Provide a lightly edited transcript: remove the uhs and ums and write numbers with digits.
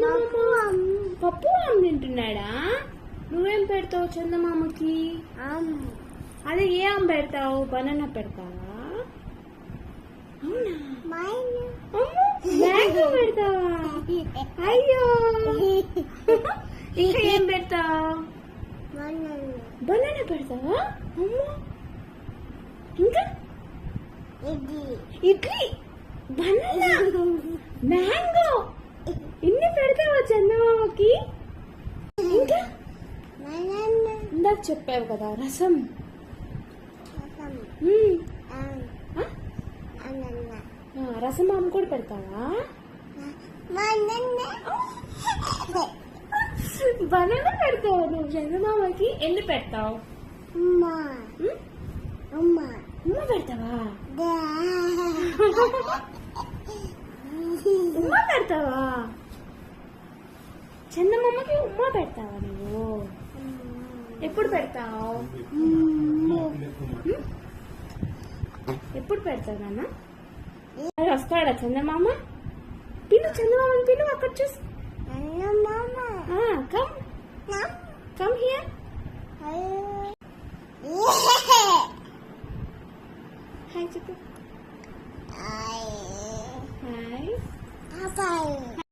చందమామ పప్పు ఆమె తింటున్నాడా? నువ్వేం పెడతావు చందమామకి? అదే ఏ ఆమె పెడతావు? బనానా పెడతావా? అవునా? మ్యాంగో పెడతావా? అయ్యో ఇంకా ఏం పెడతావు? బనానా పెడతావా? అమ్మో ఇంకా ఇడ్లీ, బనానా, మ్యాంగో ఇన్ని పెడతావా చందమామకి? ఇంకా ఇందాక చెప్పావు కదా రసం. రసం ఆమె కూడా పెడతావా? బనానా పెడతావు నువ్వు చందమామకి? ఎన్ని పెడతావు? ఉమ్మ పెడతావా? ఉమ్మ పెడతావా? చందమామకి ఉమ్మ పెడతావా నువ్వు? ఎప్పుడు పెడతావు? ఎప్పుడు పెడతావు నాన్న? వస్తాడా చందమామ? పిలు చందమామని పిలు, అక్కడ చూసి. Come here. హాయ్ చెప్పు. హాయ్.